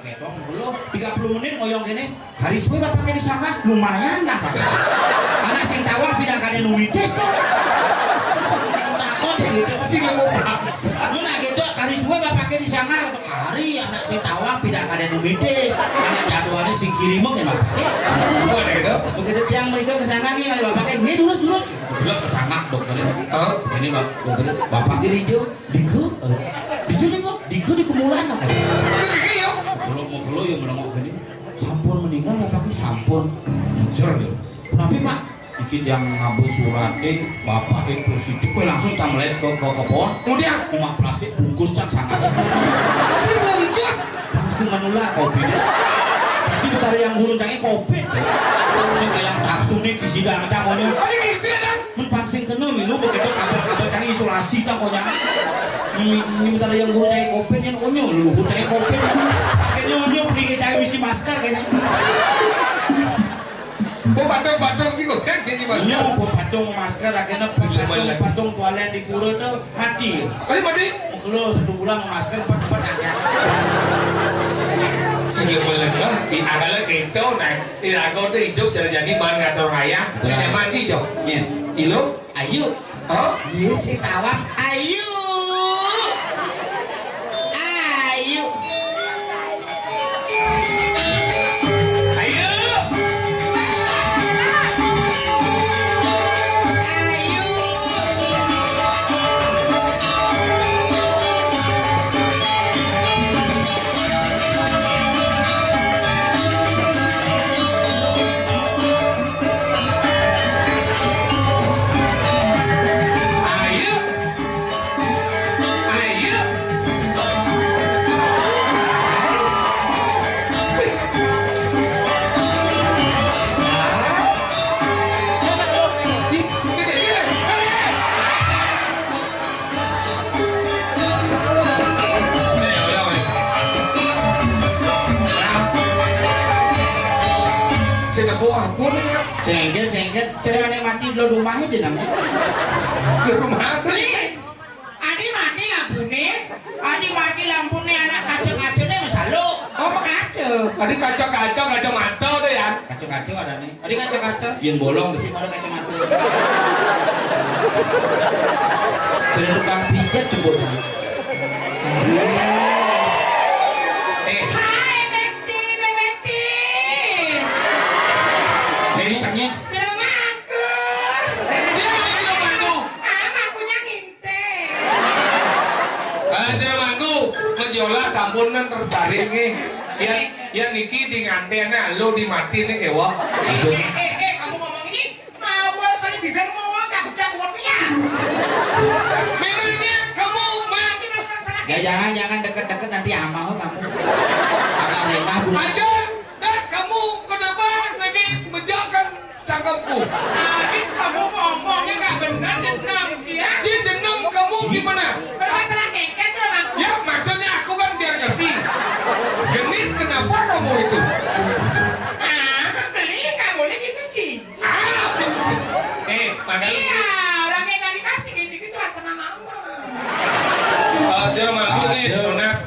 ketong belum 30 menit ngoyong kene hari suwe bapak kene disangka lumayan lah anak sing tawar pindah kane numides kok takut gitu sing ngomong bangsa mun gitu hari suwe bapak kene disangka hari anak sing tawar pindah kane numides anak jaduane sing kirimok ya bapak ada gitu begitu tiang mereka kesangka ki kali bapak kene ini durus juga kesangka dokter ini bapak kene hijau diku diku dikumulan kan kalau yang melengok gini sampun meninggal bapaknya sampun ngejar ya kenapa pak dikit yang ngabus suratnya bapaknya positif langsung camlet ke kebon kemudian 5 plastik bungkus cak sangat tapi bungkus langsung menular kopi deh tapi betara yang gulung cangnya kopi ini kayak taksu nih kisi dah ada konya ada kisi ada menpangsing kena minum begitu kabar cangnya isolasi cak konya ini betara yang gulung cangnya kopi yang konya leluhur cangnya kopi akhirnya dia pergi cangnya misi masker kayaknya oh badung gitu kan jadi masker iya mau badung masker akhirnya badung tualen di pura tuh mati mati kalau 1 bulan masker 4 aja sehingga melengah adalah gitu nah tidak kau tuh hidup jadi ban ngatur raya saya mati jauh ilo ayo oh iya si tawang ayo sengket ceritanya mati lo rumahnya aja namanya di rumah beli adi mati lampunya anak kaca-kacanya masa lo oh kaca kaca mata deh ya kaca ada nih adi kaca yang bolong besi ada kaca mata sudah tukang pijat tuh bocah Isangnya menjola sampunan terbaring nih yang niki di ngantenya lo di mati nih ewa kamu ngomong ini awal tadi bibir ngomong gak pecah buatnya memangnya kamu mati ya jangan deket-deket nanti amal kamu agak rengah bu aja kamu kenapa lagi menjaga cangkemku habis kamu ngomongnya gak benar jenang cia dia jenang kamu gimana bermasalah kengket tuh aku ya maksudnya aku kan biar ngerti genit kenapa kamu itu beli gak boleh gitu cincin makanya iya orang yang gak dikasih gitu sama mama dia mantu nih lunas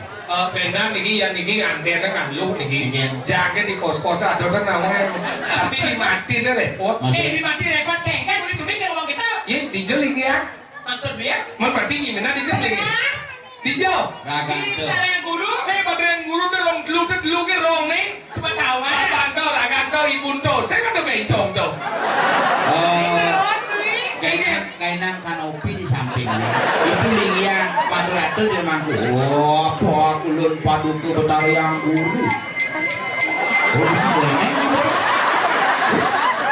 benda niki yang niki antena kan lu niki jaga di kos-kos ada kan namanya tapi dimati deh repot dimati repot kengket boleh tulis dia ngomong kita iya dijeling ya maksud dia berarti gimana dijeling dijauh ini yang guru pada yang guru tuh rong dulu ke rong nih sebentawan kantor kantor ibu tuh saya kan udah bencong tuh kainan kanopi di sampingnya itu liang padu-padu di rumahku wah pak ulun padu ke betara yang guru polisi boleh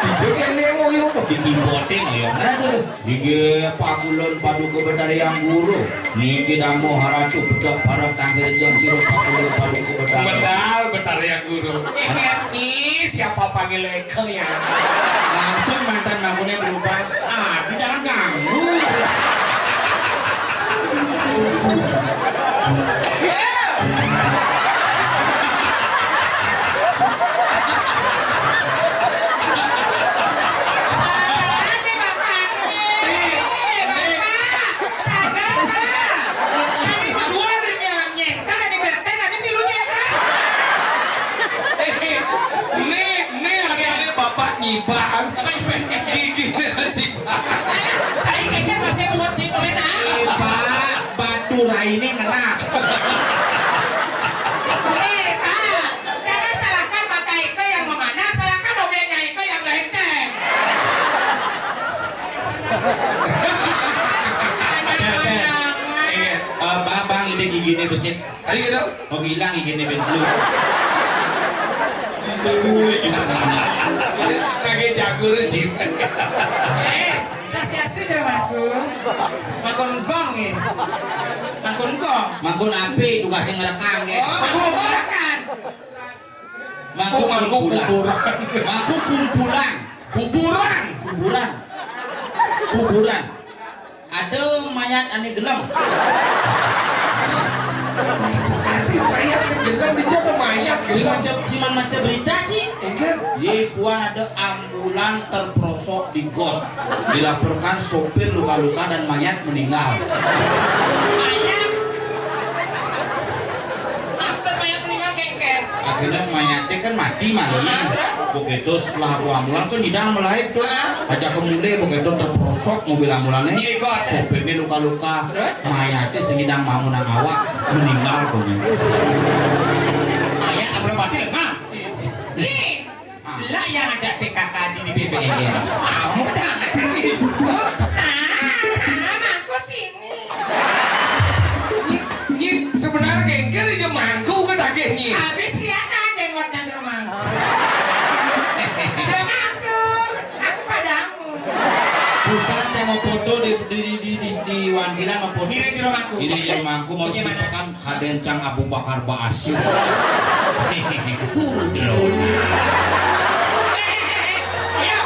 dijek yang dia mau yuk dikimbote ngoyong mana tuh digi pak ulun padu ke betara yang guru niki damu haratu bedak barang tangkir jam sirup pak ulun padu ke betara bedal betara yang guru ini siapa panggil lekel ya langsung mantan lampunya berubah aduh jangan ganggu sih. Saya kayaknya masih buat situ enak. Pak, batu raine kena. Pak, jangan salahkan mata Ike yang memanah, salahkan obengnya Ike yang lengkeng. Bang ini giginya besit. Tadi gitu. Mau hilang giginya ben blue. Boleh juga sama. Lagi jago sih. Sasiasi jeramanku. Makun gong ya. Makun gong. Mangkun api tugasnya ngerekam ya. Oh, makun kan. Mangkun kumpulan. Mangkun kumpulan. Kuburan. Ada mayat ane gelem. Ada mayat gelam dijaga mayat gelam. Si macam berita sih. Enggak. Ye puan ada ambulan terperosok di got. Dilaporkan sopir luka-luka dan mayat meninggal. Mayat. Maksud mayat meninggal kengkeng. Akhirnya mayatnya kan mati. Terus? Begitu setelah ambulan kan hidang melahir tuh. Aja kemulai begitu terperosok mobil ambulannya. Di got. Sopirnya luka-luka. Terus? Mayatnya sengidang bangunan awak meninggal pokoknya. Mayat belum mati mati. Nih. Lah yang ajak PKK di BBM. Kamu jangan. Mangku sini. Ini sebenarnya kengker dia mangku ke dagingnya. Habis lihat aja jenggotnya di rumah. Rumahku, aku padamu. Pusat yang mau foto di Wandilan mau foto. Ini di rumahku. Ini di rumahku mau Gimana? difotokan Kadencang Abu Bakar Ba'asyir. Turun drone. Ayo,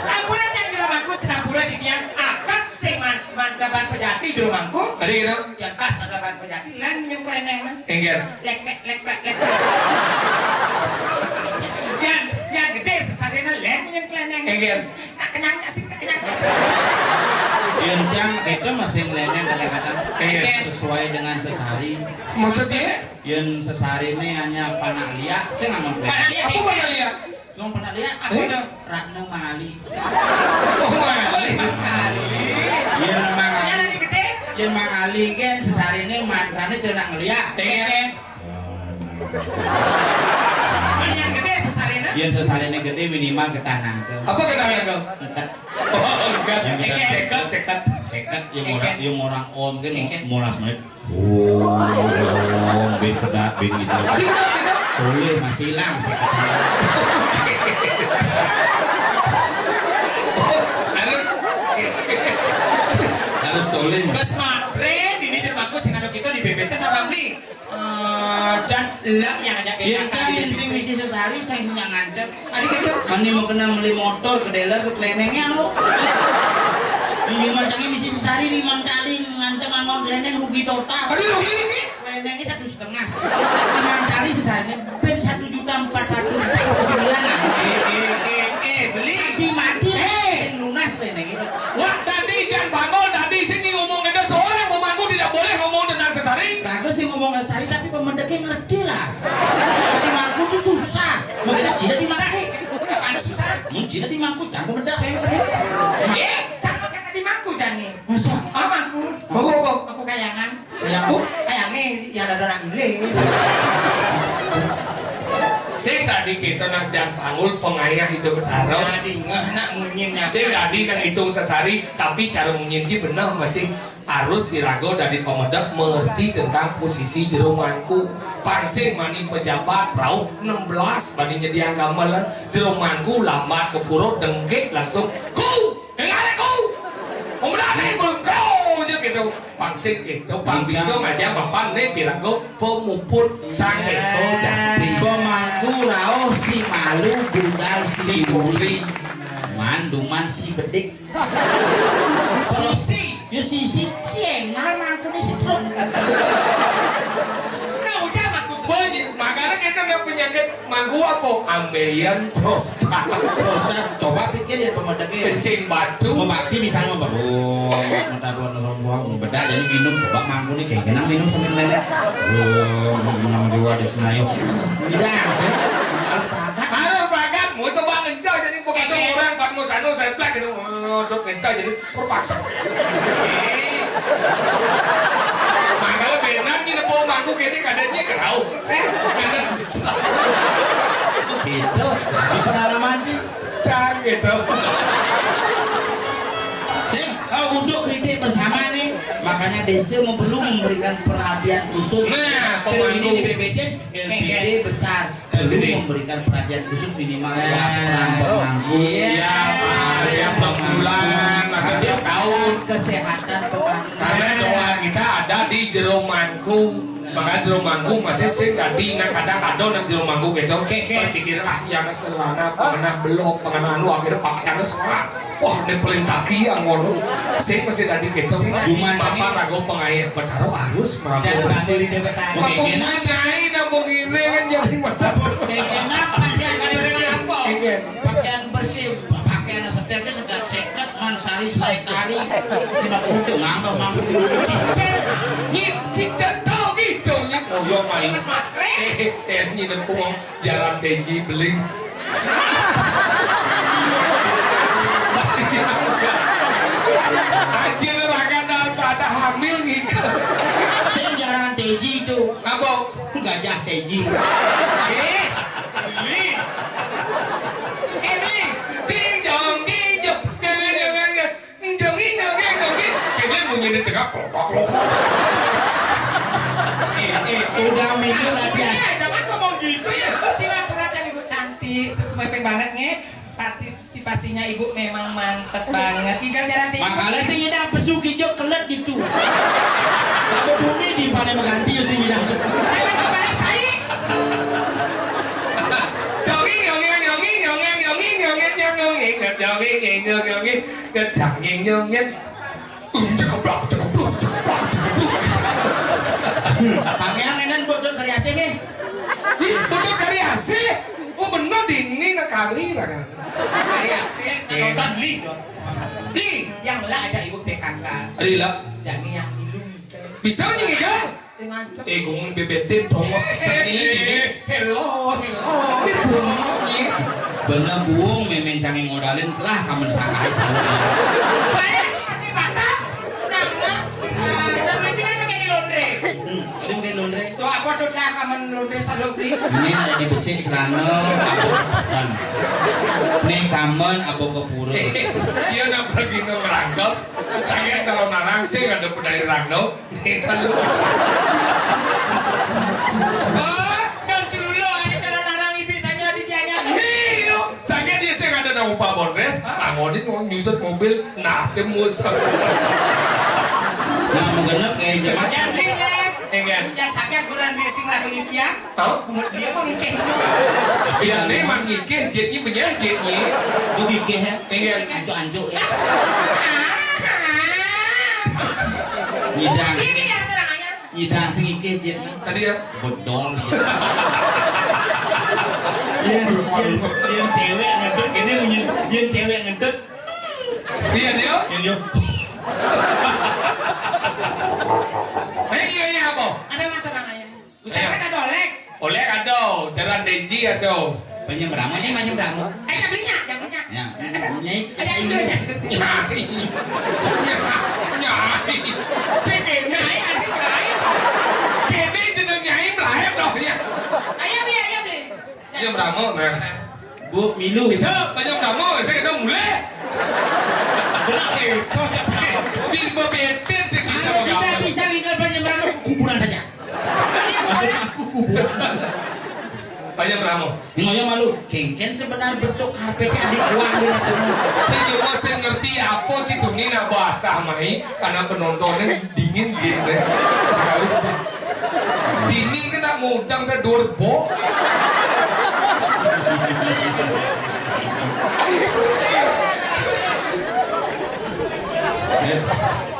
ambulan yang di rumahku sedang pula di tiang akad sing mandaban pejati di rumahku. Tadi gitu. Yang pas mandaban pejati, lan yang keleneng mah. Enggak. Lek. Yang gede sesarena len yang keleneng. Enggak. Tak kenyang kasih. Yencang itu masih ngelenen kadang-kadang. Iya. Sesuai dengan sesari. Maksudnya? Yang sesari ini hanya panak liak. Saya nggak mau Panak liak. Aku pernah lihat. Cuma panak liak. Apa itu? Ratna Mangali. Oh my. Yang Mangali. Yang gede. Yang Mangali kan sesari ini mantranya cina ngeliak. Enggak. Yang gede sesarena. Yang sesari ini gede minimal ketahanan ke. Apa kenangan kau? Enggak. Oh enggak. Yang kita Sekat. Sekat Keket. yang orang om kan Keket. mau last menit. Om bin kedat bin gitu. Tadi kita. Boleh masih hilang sekat. Harus tolin. Bes matre ini di rumahku sing ada kita di BBT Ramli. Dan lah yang ajak Yang kan PKK sing misi sesari saya punya ngancep. Adik itu. Mani mau kena beli motor ke dealer ke klenengnya lo. Ini macamnya misi sesari 5 kali ngancep angkot kleneng rugi total. Tadi rugi ini. Klenengnya 1,5. 5 kali sesarinya ben 1.449.000. Beli. Mati yang lunas kleneng itu. Wah tadi jangan bangol tadi sini ngomong dengan seorang pemangku tidak boleh ngomong tentang sesari. Nah, aku sih ngomong sesari tapi pemendeknya ngerti lah. Di mangku tuh susah. Makanya cina di mangku. Ada susah. Cina di mangku jangan bedak. Cakap kata di mangku jani. Masa? Oh mangku. Mangku apa? Aku kayangan. Kayangan? Kayangnya ya ada orang gile. Sing tadi kita nak jam bangul pengayah hidup bertaruh. Jadi ngeh nak ngunyinnya. Sing tadi kan hitung sesari, tapi cara menginci benar masih harus dirago dari pemedak mengerti tentang posisi jero mangku. Pangsing mani pejabat rauh 16 badinya dia gamelan jero mangku lambat ke puro dengke langsung ku dengar ku pemedak kau aja gitu pangsing itu pangbiso aja bapak nih pirago pemuput sang eko jati Pemangku rao si malu budal si buri manduman si bedik Sisi. ya si engar mangku ni si truk Nah udah mangku banyak makanya kita ada penyakit mangku apa ambeien prostat prostat coba pikir ya pemedeknya kencing batu mau bakti misalnya mau mentaruhan suam bedak jadi minum coba mangku nih kayak gini minum sambil lelek mau diwa di senayo tidak sih harus perangkat harus bakat mau coba ngencok jadi bukan orang pan mo sano saya plak gitu dok kencang jadi perpaksa makanya benar ini mau mangku ini kadangnya kerau sih Gitu. Pengalaman sih. cang gitu Untuk kritik bersama nih, makanya DC perlu memberikan perhatian khusus. Nah, ini di BBD, LBD besar perlu memberikan perhatian khusus minimal waspada pemangku. Iya, ya bulan, akhir tahun kesehatan pemangku. karena doa kita ada di jero mangku. Maka jero mangku masih sing ganti nak kadang kado nak jero mangku gitu. Pikir yang selana pengenah belok pengenah anu akhirnya pakaiannya semua. Wah, ini paling kaki yang ngono. Sing masih tadi gitu. Bapak rago pengayah bertaruh harus mampu bersih. Mampu nyanyi, mampu gini kan jadi mata. Enak pasti akan apa? Pakaian bersih, pakaian setelnya sedang seket, mansari selai tari. Kita untuk ngambang mampu cicil. Cicil tau gitu. Oh, yo maling. Ini nempung jalan teji beling. Aja neraka ada hamil gitu. Saya jalan teji itu. Apa? Gajah teji. Ini ding dong ding dong jangan kita mau nyedek tegak kelopok. Udah minggu latihan. Jangan ngomong gitu ya. Singapura yang ibu cantik, semepeng banget nge. Partisipasinya ibu memang mantep banget. Ikan jalan tinggi. Makanya sing ngidang pesu hijau kelet gitu. Kamu bumi di mana mengganti sing ngidang pesu. Jangan kembali saya. Jogging nyongeng nyongeng nyongeng nyongeng nyongeng nyongeng jogging nyongeng nyongeng jogging nyongeng. Cekeblak. Pangeran enan bodol kreasi nge. Bodol kreasi. Oh bener ini nak kali lah kan. Nonton Li yang lah aja ibu PKK. Adila. Jangan yang ilu. Bisa nyanyi kan? Dengan Gung BBT promos seni. Hello. Bener buung memen canggih ngodalin lah kamen sangai selalu. Banyak masih batas. Nangna. Jangan lebih kan pakai di laundry. Tadi mungkin laundry. Tuh apa tuh lah kamen laundry selalu. Ini ada di besi celana apa bukan. Nih kamen apa kepura. Dia nak pergi ke Merangkap. Saya calon narang sih ada pedai Rangno. Nih selalu. Oh, dong celulo ada calon narang ibis saja di jaya. Iyo, saya dia sih ada nama Pak Bonres. Angonin mau nyusut mobil nasib musik. Nah mengenap kayak jemaah. Yang lihat. Enggak. Yang sakit kurang dia sing lagi dia. Tahu? Umur dia kok ngikeh. Iya, ini emang ngikeh jetnya punya jetnya. Begitu ya. Enggak. Anjuk-anjuk ya. Nyidang. Ini yang terangannya. Nyidang sing iki jet. Tadi ya. Bodol. Yang cewek ngedut ini yang cewek ngedut. Iya dia. Yang dia. Iya apa? Ada nggak terangannya? Ustaz kan ada oleh. Oleh ada, jalan Deji ada. Penyeberang ini penyeberang. Jam belinya. Ya, nyai. Aja itu aja. Nyari. Cekek Nyai arti nyai. Kene jeneng nyai melahir dong ya. Ayam beli. Jam berapa? Nah. Bu Milu. Bisa banyak berapa? Saya kita mulai. Benar itu. Di bebetin sih bisa. Kalau kita bisa tinggal penyeberang kuburan saja. Ini kuburan. Banyak berapa? Ngoyo malu. Kengken sebenarnya bentuk karpetnya dikuang di natemu. Saya cuma saya ngerti apa sih tuh ini nak basah mai karena penontonnya dingin jadi. Dini kita mudang ke durbo.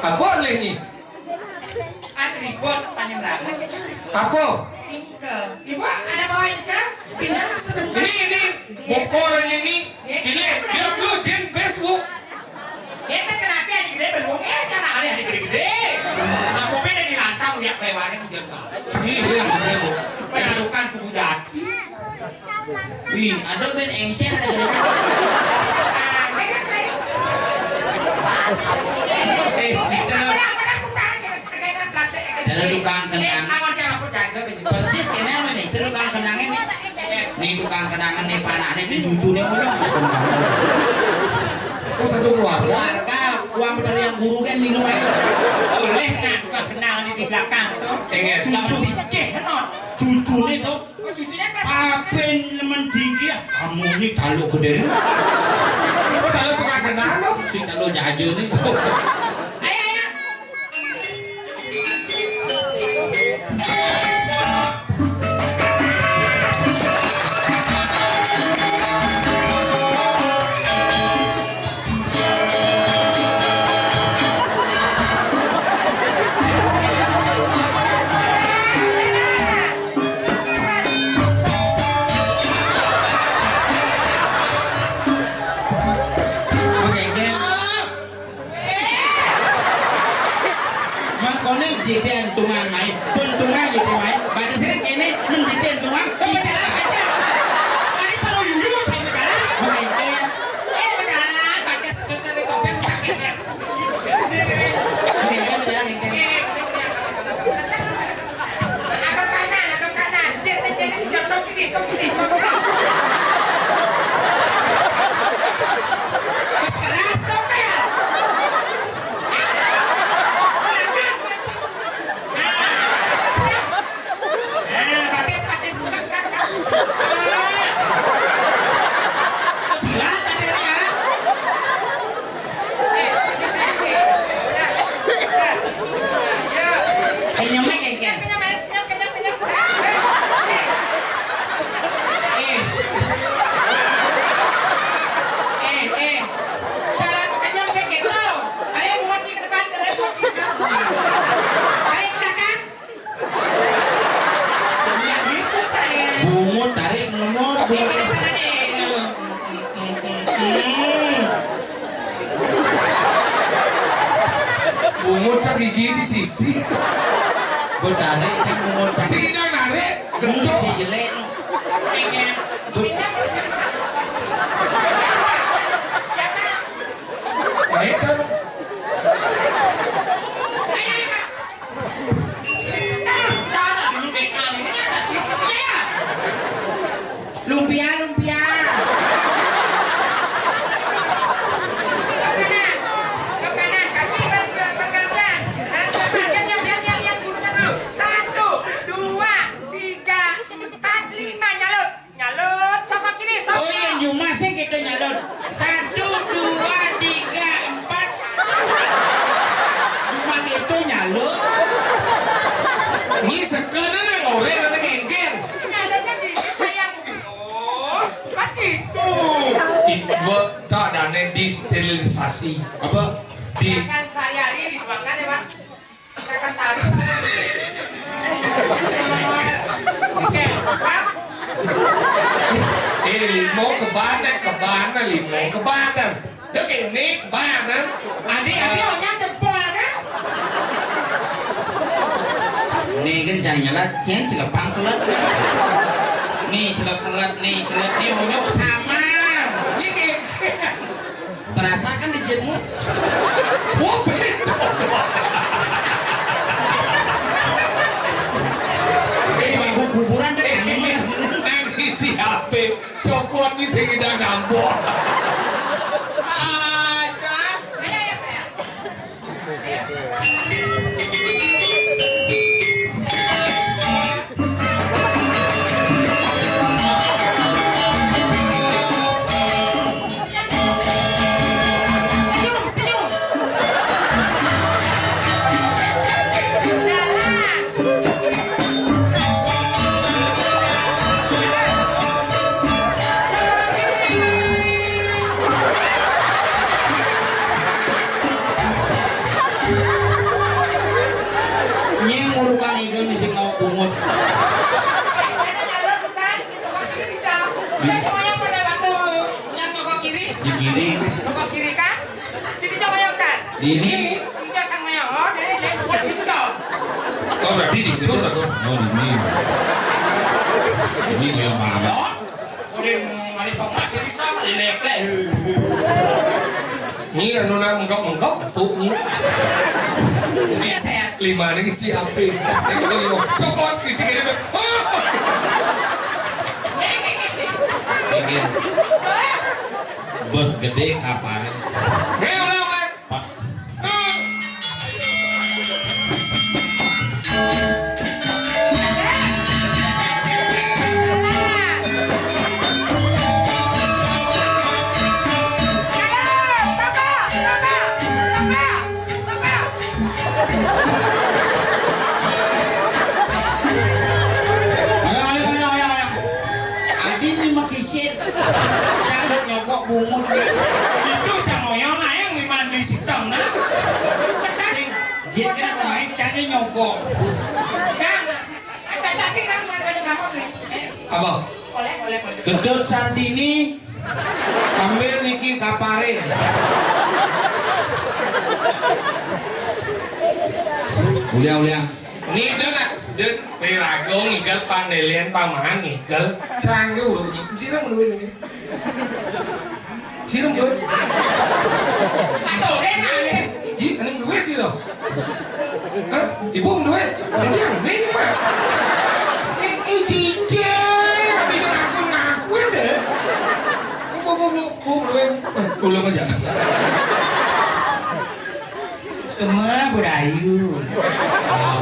Apa lagi? Atribut penyeberang. Apa? Inke. Ibu ada bawa inke? Pinjam sebentar. Ini bokor ini sini dia dulu jen Facebook. Ya kan kenapa adik gede belum? Cara kali adik gede-gede. Lampu beda di lantang lihat lewarnya hujan tak. Pengarukan kubu jati. Wih, ada ben engser ada gede. Tapi sekarang Jangan tukang kenang. Persis kene apa nih? Tukang kenang ini. Nih tukang kenangan nih panane nih cucune ngono. Oh satu keluarga. Keluarga uang dari yang guru kan minum aja. Oleh nah tukang kenangan di belakang tuh. Pengen. Cucu diceh non. Cucune tuh. Oh cucunya kelas Apen nemen tinggi ya. Kamu ini kalau gede. Oh kalau tukang kenangan loh. Si kalau jajo nih. Ayo ayo. Jadian tungan mai, bentungan gitu mai. Pada sini kini menjadian tungan. Berjalan aja. Ini seru yuyun saya berjalan. Bukan kayak Berjalan. Pakai seperti topeng sakitnya. kayak berjalan kayak. Agak kanan. Jadi jatuh kiri, kiri. Keras topeng. Tarik melemot. Bungut cak gigi di sisi. Bertarik cek melemot. Si Idang narik. Gendut si jelek. Baik kan? Lumpia. Ke kanan, kaki bergantian. Lihat burunya dulu. 1, 2, 3, 4, 5 nyalut sama kiri sama. Oh iya, cuma sih gitu nyalon. 1, 2, 3, 4. Cuma gitu nyalon. Ini sekarang ada ngorek ada ngengken. Nyalutnya gini sayang. Oh, kan gitu. Ibu tak ada disterilisasi. Apa? Di Akan saya ini dibuangkan ya Pak. Saya akan tarik. Oke, Pak. limo ke badan limo ke badan. Dia ini ke badan. Adik orangnya jempol kan? Nih kan jangan nyalat, jangan celepang kelat. Nih celepang nih unyok sama. Ini Terasa kan di jetmu? wah betul. Bangku kuburan deh. Nanti siapa cokot di sini dan nampok. Aja. Ayo ya saya. Senyum. Nyeng murukan igel mesti mau kumut. Di kiri. Sokok kiri kan? Jadi jangan yang san. Di ini. Tidak sama yang oh, dia buat gitu dong. Oh berarti di itu tuh. Oh di ini. Ini gue yang paham. Oh, udah mali masih bisa mali lekle. Nyi anu na mengkop betuk nyi. Iya saya. 5 nih si api. Nek yo cokot isi kene. Ingin bos gede kapan? Ulang. Pak. Adi ini makisin. Jangan nyogok bungut. Itu camoyong ayang liman di sitam nah. Jika main cari nyogok. Enggak. Caca sih kan main banyak ramot nih. Apa? Oleh. Gedut Santini ambil niki kapare. Ulia. Nih dan pirago ngigel pandelian pamahan ngigel canggih udah nyi siram duit ini siram duit Aduh, enak ya. ih ane duit sih loh hah ibu duit dia duit mah cincin tapi itu ngaku deh bu duit belum aja Semua Budayu.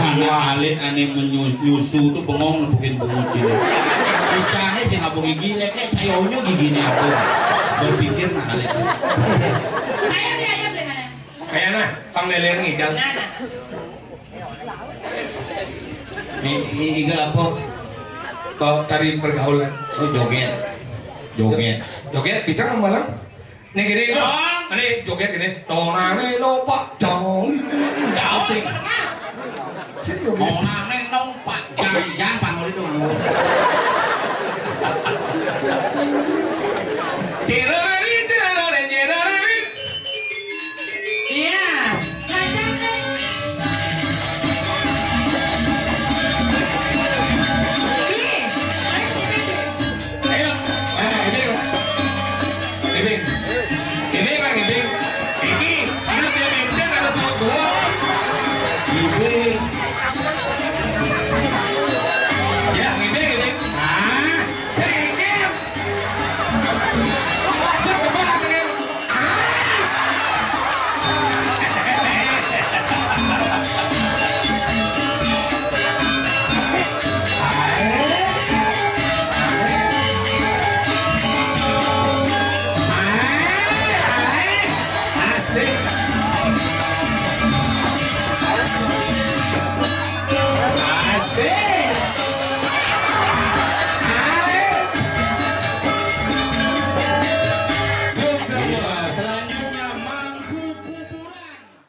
Anak alit ane menyusu tuh bengong nepukin bengong cilik. Icane sih ngabung gigi kayak cayonyo gigi aku. Berpikir nah alit. Ayam dengan kayak nah pandelian ngigel Nana. Igal apa? tari pergaulan Oh joget. Bisa kan malam? Nih gini loh, ini joget gini, nonane no pak jong, Jauh, asik. menengah. Cik joget. Mau nang nong pak. Jangan pangol itu nganggo.